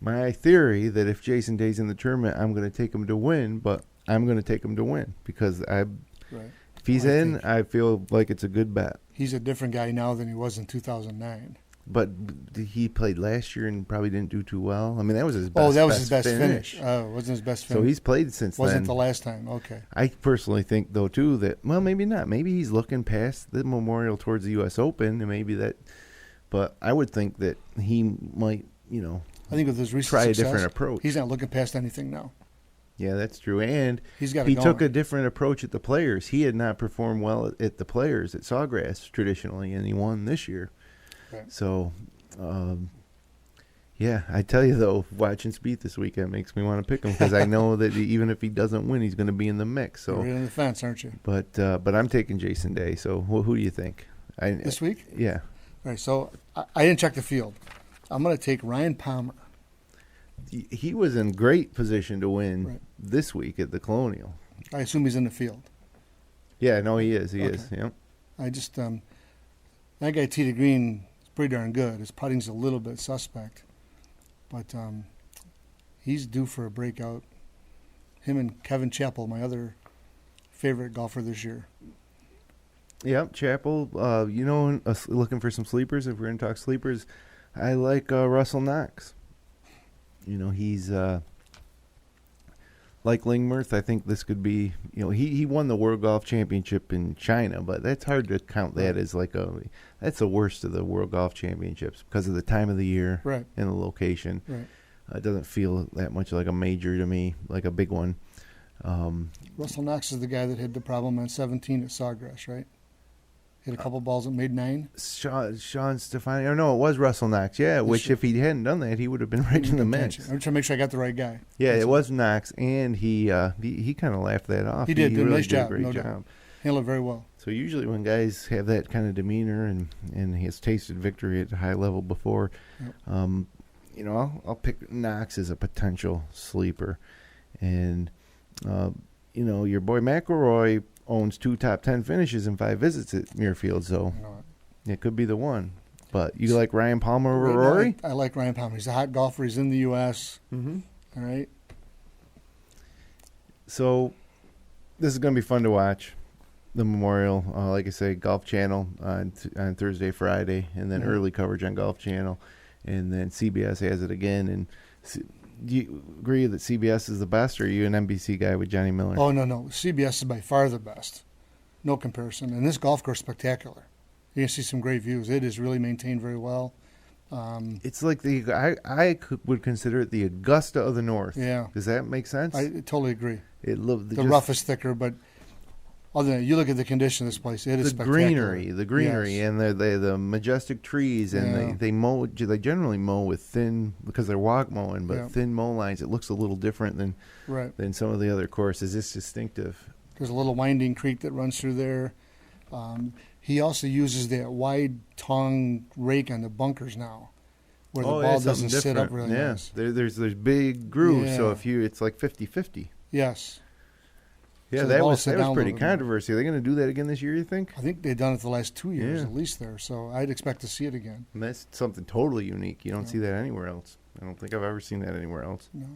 my theory that if Jason Day's in the tournament, I'm going to take him to win, but I'm going to take him to win because if he's in, I feel like it's a good bet. He's a different guy now than he was in 2009. But he played last year and probably didn't do too well. I mean, that was his best. Oh, that was his best finish. Oh, it wasn't his best finish. So he's played since then. Wasn't the last time. Okay. I personally think, though, too, that, well, maybe not. Maybe he's looking past the Memorial towards the U.S. Open, and maybe that. But I would think that he might, I think with his recent try success, a different approach. He's not looking past anything now. Yeah, that's true. And he took a different approach at the Players. He had not performed well at the Players at Sawgrass traditionally, and he won this year. Right. So Yeah, I tell you though, watching Spieth this weekend makes me want to pick him because I know that even if he doesn't win, he's going to be in the mix. So You're right on the fence, aren't you? But I'm taking Jason Day. So who do you think? This week? Yeah. All right, so I didn't check the field. I'm going to take Ryan Palmer. He was in great position to win this week at the Colonial. I assume he's in the field. Yeah, no, he is. He is. Yep. I just that guy T to green is pretty darn good. His putting's a little bit suspect, but he's due for a breakout. Him and Kevin Chappell, my other favorite golfer this year. Yep, Chappell. Looking for some sleepers. If we're going to talk sleepers, I like Russell Knox. He's like Lingmerth. I think this could be. He won the World Golf Championship in China, but that's hard to count that as that's the worst of the World Golf Championships because of the time of the year and the location. Right. It doesn't feel that much like a major to me, like a big one. Russell Knox is the guy that had the problem on 17 at Sawgrass, right? Hit a couple balls that made 9. Sean Stefani. Oh, no, it was Russell Knox. Yeah, which if he hadn't done that, he would have been right in the mix. I'm trying to make sure I got the right guy. Yeah, it was Knox, and he kind of laughed that off. He did. Did a nice did job. a great No job. doubt. Handled it very well. So usually when guys have that kind of demeanor and he has tasted victory at a high level before, I'll pick Knox as a potential sleeper. And, your boy McIlroy owns 2 top 10 finishes and 5 visits at Muirfield, so it could be the one. But you like Ryan Palmer over Rory? I like Ryan Palmer. He's a hot golfer. He's in the U.S. Mm-hmm. All right. So this is going to be fun to watch. The Memorial, like I say, Golf Channel on Thursday, Friday, and then early coverage on Golf Channel, and then CBS has it again. And do you agree that CBS is the best, or are you an NBC guy with Johnny Miller? Oh, no. CBS is by far the best. No comparison. And this golf course is spectacular. You're going to see some great views. It is really maintained very well. It's like would consider it the Augusta of the North. Yeah. Does that make sense? I totally agree. The rough is thicker, but other than that, you look at the condition of this place, it is spectacular. The greenery, yes. And the majestic trees, and they mow. They generally mow with thin, because they're walk mowing, but thin mow lines. It looks a little different than some of the other courses. It's distinctive. There's a little winding creek that runs through there. He also uses that wide tongue rake on the bunkers now, where the ball doesn't sit up really nice. There's big grooves, so it's like 50-50. Yes. Yeah, so that was pretty controversial. Are they going to do that again this year, you think? I think they've done it the last 2 years at least there, so I'd expect to see it again. And that's something totally unique. You don't see that anywhere else. I don't think I've ever seen that anywhere else. No.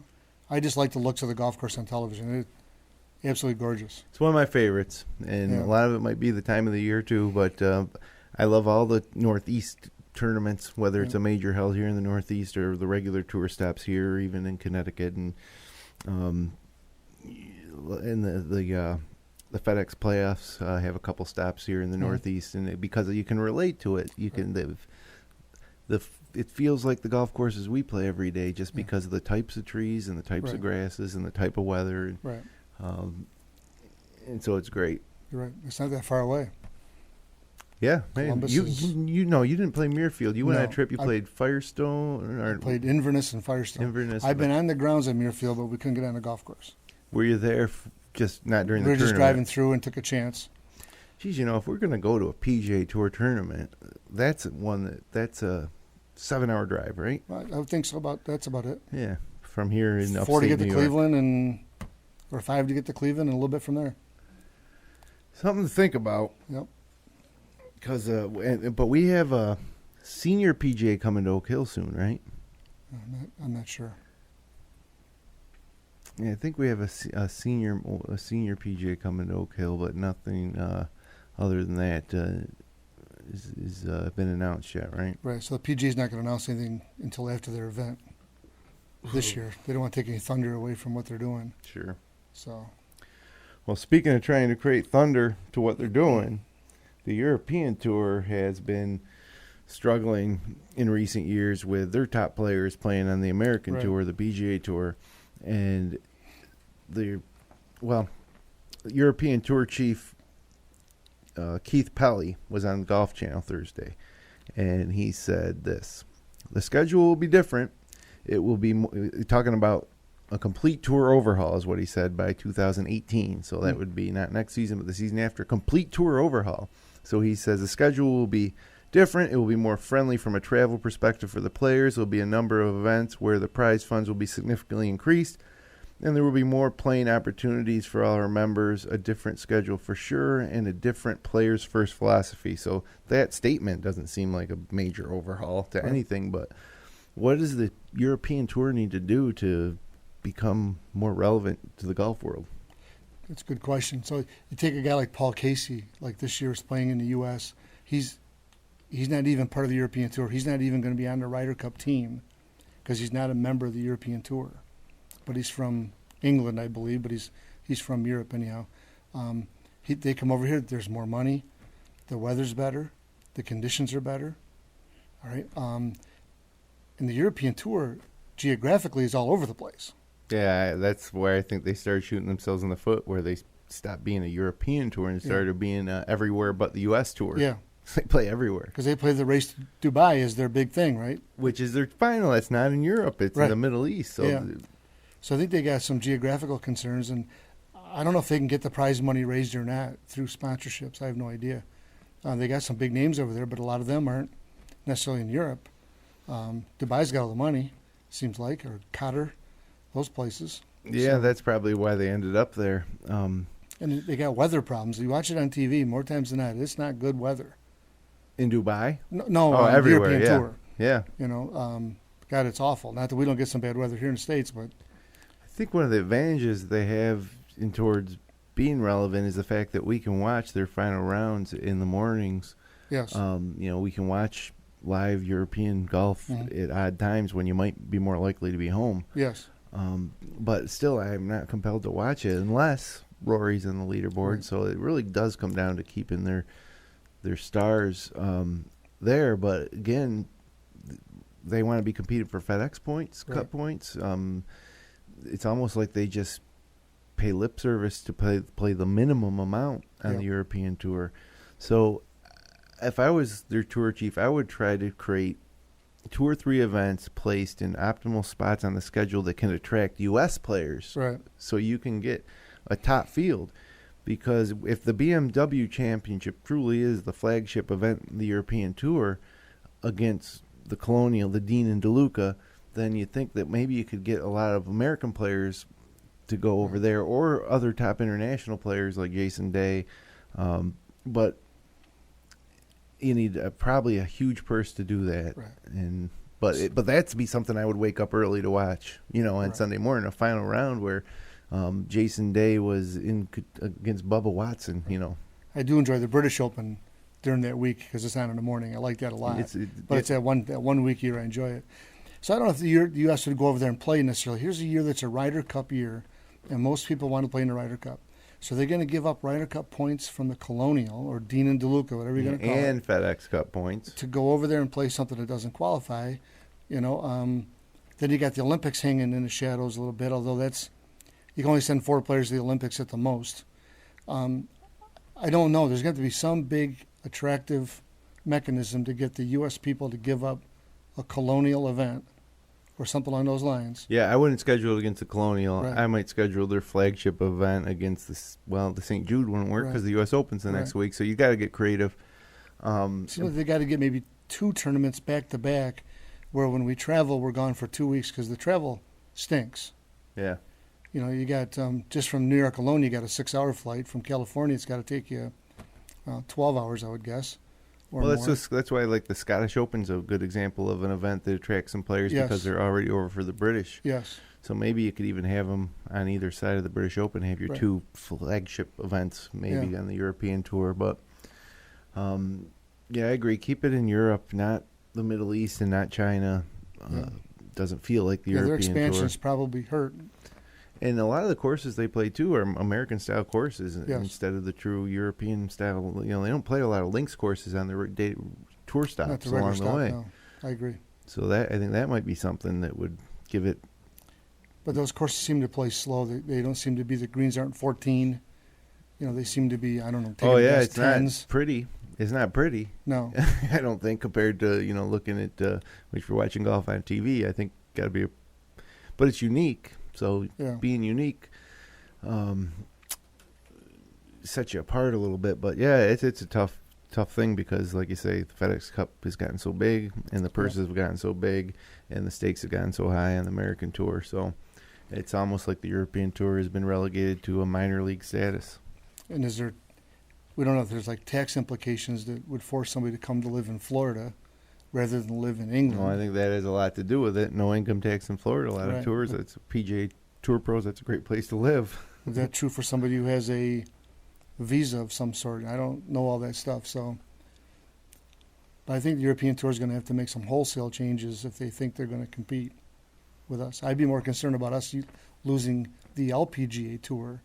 I just like the looks of the golf course on television. It's absolutely gorgeous. It's one of my favorites, and a lot of it might be the time of the year too, but I love all the Northeast tournaments, whether it's a major held here in the Northeast or the regular tour stops here or even in Connecticut. And in the FedEx playoffs have a couple stops here in the Northeast, and because you can relate to it, you can it feels like the golf courses we play every day, just because of the types of trees and the types of grasses and the type of weather. Right. And so it's great. You're right. It's not that far away. Yeah, man. You didn't play Muirfield. You went on a trip. You played Firestone. I played Inverness and Firestone. I've been on the grounds at Muirfield, but we couldn't get on the golf course. Were you there just not during the tournament? We were just driving through and took a chance. Geez, if we're going to go to a PGA Tour tournament, that's a 7-hour drive, right? I would think so. That's about it. Yeah, from here in upstate 4 to get to New Cleveland, or 5 to get to Cleveland, and a little bit from there. Something to think about. Yep. But we have a senior PGA coming to Oak Hill soon, right? I'm not sure. Yeah, I think we have a senior PGA coming to Oak Hill, but nothing other than that is been announced yet, right? Right. So the PGA's not going to announce anything until after their event this year. They don't want to take any thunder away from what they're doing. Sure. So. Well, speaking of trying to create thunder to what they're doing, the European Tour has been struggling in recent years with their top players playing on the American Tour, the PGA Tour, and the European Tour chief Keith Pelley was on Golf Channel Thursday, and he said this: "The schedule will be different. it will be talking about a complete tour overhaul is what he said by 2018. So that would be not next season, but the season after. Complete tour overhaul. So he says the schedule will be different. It will be more friendly from a travel perspective for the players. There will be a number of events where the prize funds will be significantly increased, and there will be more playing opportunities for all our members, a different schedule for sure, and a different players first philosophy. So that statement doesn't seem like a major overhaul to anything, but what does the European Tour need to do to become more relevant to the golf world? That's a good question. So you take a guy like Paul Casey, like this year is playing in the U.S. He's not even part of the European Tour. He's not even going to be on the Ryder Cup team because he's not a member of the European Tour. But he's from England, I believe, but he's from Europe anyhow. They come over here. There's more money. The weather's better. The conditions are better. All right. And the European Tour geographically is all over the place. Yeah, that's where I think they started shooting themselves in the foot, where they stopped being a European Tour and started being everywhere but the U.S. Tour. Yeah. They play everywhere. Because they play the race to Dubai is their big thing, right? Which is their final. That's not in Europe. It's in the Middle East. So So I think they got some geographical concerns, and I don't know if they can get the prize money raised or not through sponsorships. I have no idea. They got some big names over there, but a lot of them aren't necessarily in Europe. Dubai's got all the money, seems like, or Qatar, those places. Yeah, so that's probably why they ended up there. And they got weather problems. You watch it on TV more times than not. It's not good weather. In Dubai? No, everywhere, European yeah. Tour. Yeah. You know, God, it's awful. Not that we don't get some bad weather here in the States, but I think one of the advantages they have in towards being relevant is the fact that we can watch their final rounds in the mornings. yes. We can watch live European golf at odd times when you might be more likely to be home. Yes. But still, I'm not compelled to watch it unless Rory's in the leaderboard. Right. So it really does come down to keeping their stars there. But again, they want to be competing for FedEx points, Cup points. It's almost like they just pay lip service to play the minimum amount on the European Tour. So if I was their tour chief, I would try to create 2 or 3 events placed in optimal spots on the schedule that can attract U.S. players. Right. So you can get a top field. Because if the BMW Championship truly is the flagship event in the European Tour against the Colonial, the Dean and DeLuca, then you think that maybe you could get a lot of American players to go over there or other top international players like Jason Day. But you need probably a huge purse to do that. Right. But that'd be something I would wake up early to watch, on Sunday morning, a final round where Jason Day was in against Bubba Watson, I do enjoy the British Open during that week because it's on in the morning. I like that a lot. But it's that one week year I enjoy it. So I don't know if the U.S. would go over there and play necessarily. Here's a year that's a Ryder Cup year, and most people want to play in the Ryder Cup. So they're going to give up Ryder Cup points from the Colonial or Dean and DeLuca, whatever you're going to call it. And FedEx Cup points. To go over there and play something that doesn't qualify. Then you got the Olympics hanging in the shadows a little bit, although you can only send 4 players to the Olympics at the most. I don't know. There's going to be some big attractive mechanism to get the U.S. people to give up a Colonial event or something along those lines. Yeah, I wouldn't schedule it against the Colonial. Right. I might schedule their flagship event against the St. Jude wouldn't work because the U.S. Open's the next week. So you got to get creative. Seems like they got to get maybe 2 tournaments back to back, where when we travel, we're gone for 2 weeks because the travel stinks. Yeah. You got just from New York alone, you got a 6-hour flight. From California, it's got to take you 12 hours, I would guess. Well, that's why the Scottish Open's a good example of an event that attracts some players because they're already over for the British. Yes. So maybe you could even have them on either side of the British Open, have your 2 flagship events maybe on the European Tour. But, I agree. Keep it in Europe, not the Middle East and not China. Doesn't feel like the European Tour. Their expansion's probably hurt. And a lot of the courses they play, too, are American-style courses instead of the true European-style. They don't play a lot of links courses on their tour stops along the way. No. I agree. So I think that might be something that would give it. But those courses seem to play slow. They don't seem to be, the greens aren't 14. They seem to be, I don't know, it's 10s. Not pretty. It's not pretty. No. I don't think compared to, looking at, if you're watching golf on TV, I think got to be, but it's unique. So Yeah. being unique sets you apart a little bit. But yeah, it's a tough thing because, like you say, the FedEx Cup has gotten so big, and the purses have gotten so big, and the stakes have gotten so high on the American Tour. So it's almost like the European Tour has been relegated to a minor league status. And we don't know if there's like tax implications that would force somebody to come to live in Florida rather than live in England. Well, I think that has a lot to do with it. No income tax in Florida. A lot of Right. tours. That's PGA Tour pros. That's a great place to live. Is that true for somebody who has a visa of some sort? I don't know all that stuff. So, but I think the European Tour is going to have to make some wholesale changes if they think they're going to compete with us. I'd be more concerned about us losing the LPGA Tour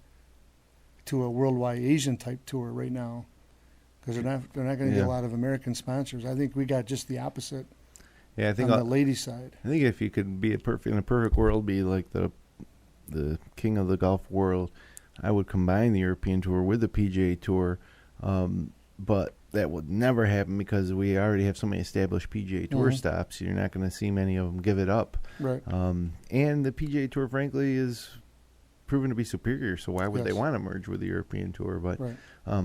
to a worldwide Asian type tour right now, because they're not going to get a lot of American sponsors. I think we got just the opposite. Yeah, I think on the ladies' side. I think if you could be in a perfect world, be like the king of the golf world, I would combine the European Tour with the PGA Tour, but that would never happen because we already have so many established PGA Tour stops. You're not going to see many of them give it up. Right. And the PGA Tour, frankly, is proven to be superior, so why would they want to merge with the European Tour? But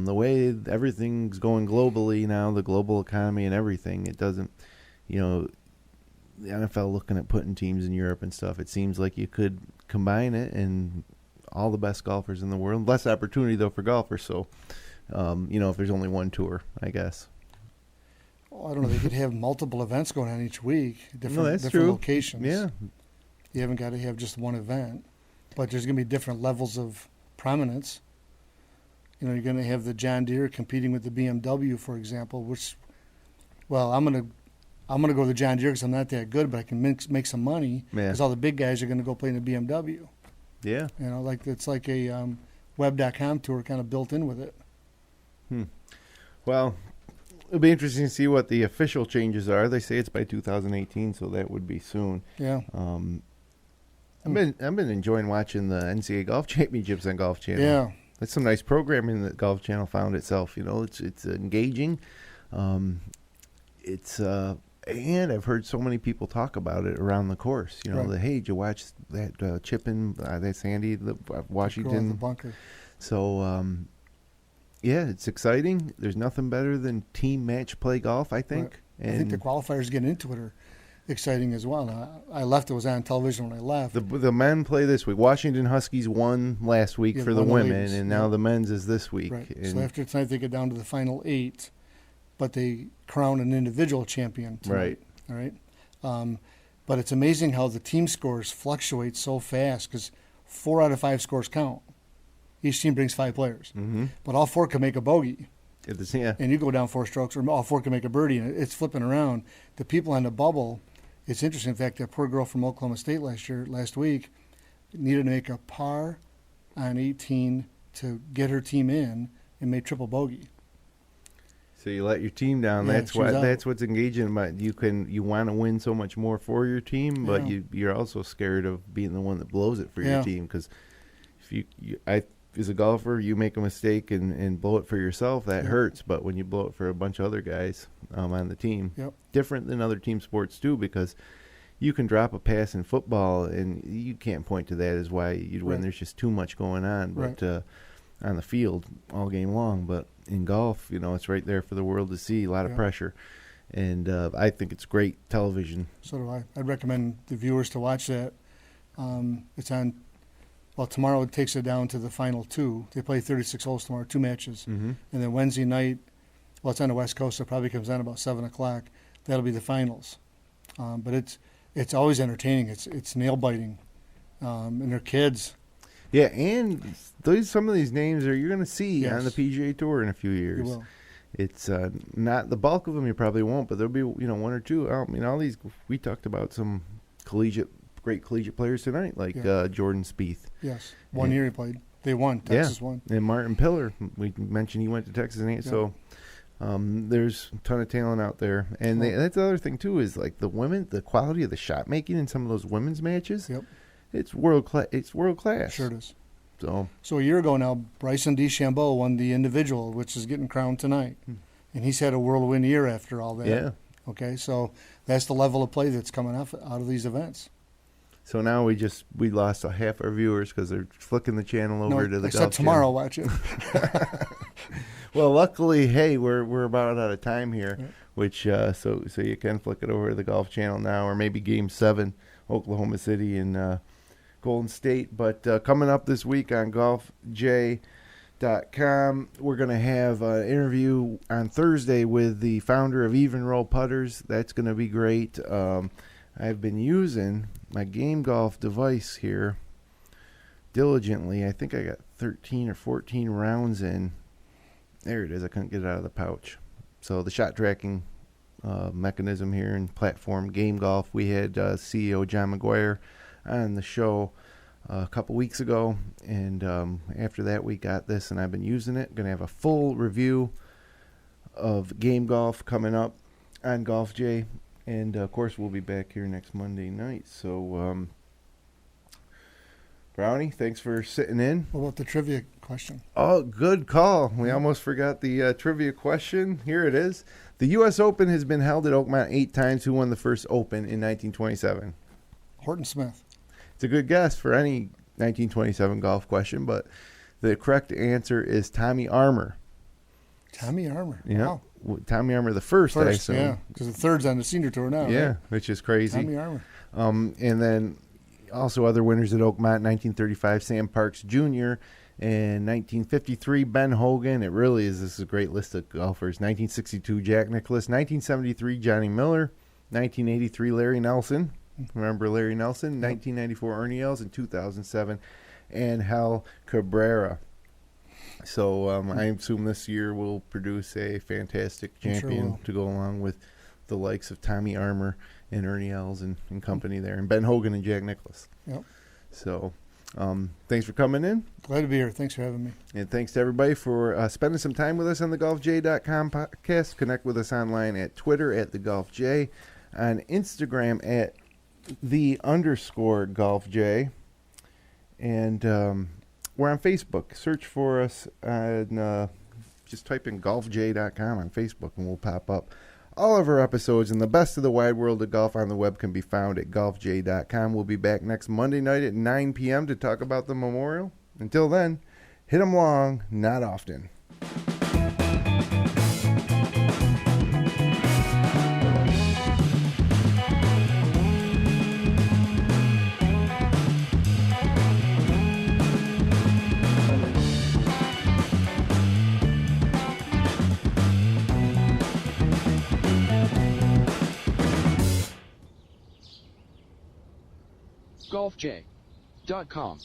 the way everything's going globally now, the global economy and everything, it doesn't, the NFL looking at putting teams in Europe and stuff, it seems like you could combine it and all the best golfers in the world. Less opportunity, though, for golfers, so, if there's only one tour, I guess. Well, I don't know. They could have multiple events going on each week, different true. locations. Yeah. You haven't got to have just one event, but there's going to be different levels of prominence. You're going to have the John Deere competing with the BMW, for example, which, well, I'm going to go to the John Deere because I'm not that good, but I can make some money because all the big guys are going to go play in the BMW. Yeah. It's like a web.com tour kind of built in with it. Well, it'll be interesting to see what the official changes are. They say it's by 2018, so that would be soon. Yeah. I've been enjoying watching the NCAA Golf Championships on Golf Channel. Yeah. That's some nice programming that Golf Channel found itself. It's engaging. And I've heard so many people talk about it around the course. Hey, did you watch that chip in that Sandy, Washington? The bunker. So, it's exciting. There's nothing better than team match play golf, I think. Right. I think the qualifiers getting into it are exciting as well. I left. It was on television when I left. The men play this week. Washington Huskies won last week for the women, ladies, and now the men's is this week. Right. And so after tonight, they get down to the final 8, but they crown an individual champion tonight. Right. All right. But it's amazing how the team scores fluctuate so fast because 4 out of 5 scores count. Each team brings 5 players, but all 4 can make a bogey. And you go down 4 strokes, or all 4 can make a birdie, and it's flipping around. The people on the bubble, it's interesting. In fact, that poor girl from Oklahoma State last week, needed to make a par on 18 to get her team in and made triple bogey. So you let your team down. Yeah, That's what's engaging. But you want to win so much more for your team, but you're also scared of being the one that blows it for your team. Because if as a golfer, you make a mistake and blow it for yourself, that hurts. But when you blow it for a bunch of other guys on the team, different than other team sports too, because you can drop a pass in football and you can't point to that as why you'd win. There's just too much going on. But on the field all game long, but in golf, it's right there for the world to see. A lot of pressure, and I think it's great television. So do I. I'd recommend the viewers to watch that. It's on. Well, tomorrow it takes it down to the final 2. They play 36 holes tomorrow, 2 matches. And then Wednesday night, well, it's on the West Coast, so it probably comes on about 7 o'clock. That'll be the finals. But it's always entertaining. It's nail-biting. And they're kids. Yeah, and some of these names you're going to see on the PGA Tour in a few years. You will. It's not the bulk of them you probably won't, but there'll be 1 or 2. All these, we talked about some great collegiate players tonight, like Jordan Spieth. Yes, 1 year he played. They won. Texas won. And Martin Pillar, we mentioned he went to Texas. So there's a ton of talent out there. And that's the other thing, too, is like the quality of the shot making in some of those women's matches. Yep. It's world class. Sure it is. So a year ago now, Bryson DeChambeau won the individual, which is getting crowned tonight. And he's had a whirlwind year after all that. Yeah. Okay, so that's the level of play that's coming out of these events. So now we lost a half our viewers because they're flicking the channel over to the except golf tomorrow, channel. watch it. Well, luckily, hey, we're about out of time here, Yeah. which so you can flick it over to the golf channel now, or maybe Game 7, Oklahoma City and Golden State. But coming up this week on golfj.com, we're going to have an interview on Thursday with the founder of Even Roll Putters. That's going to be great. I've been using my Game Golf device here diligently. I think I got 13 or 14 rounds in. There it is. I couldn't get it out of the pouch. So the shot tracking mechanism here and platform, Game Golf. We had CEO John McGuire on the show a couple weeks ago, and after that we got this, and I've been using it. Going to have a full review of Game Golf coming up on Golf J. And, of course, we'll be back here next Monday night. So, Brownie, thanks for sitting in. What about the trivia question? Oh, good call. We almost forgot the trivia question. Here it is. The U.S. Open has been held at Oakmont 8 times. Who won the first Open in 1927? Horton Smith. It's a good guess for any 1927 golf question, but the correct answer is Tommy Armour. Tommy Armour. Yeah. Wow. Tommy Armour the first, I assume. Yeah, because the third's on the senior tour now. Yeah, right? which is crazy. Tommy Armour. And then also other winners at Oakmont, 1935, Sam Parks Jr., and 1953, Ben Hogan. This is a great list of golfers. 1962, Jack Nicklaus. 1973, Johnny Miller. 1983, Larry Nelson. Remember Larry Nelson? 1994, Ernie Els. And 2007, Angel Cabrera. So I assume this year will produce a fantastic champion to go along with the likes of Tommy Armour and Ernie Els and company there, and Ben Hogan and Jack Nicklaus. Yep. So thanks for coming in. Glad to be here. Thanks for having me. And thanks to everybody for spending some time with us on the GolfJ.com podcast. Connect with us online at Twitter at the GolfJ, on Instagram at _GolfJ, and we're on Facebook. Search for us and just type in golfj.com on Facebook and we'll pop up. All of our episodes and the best of the wide world of golf on the web can be found at golfj.com. We'll be back next Monday night at 9 p.m. to talk about the Memorial. Until then, hit 'em long, not often. golfj.com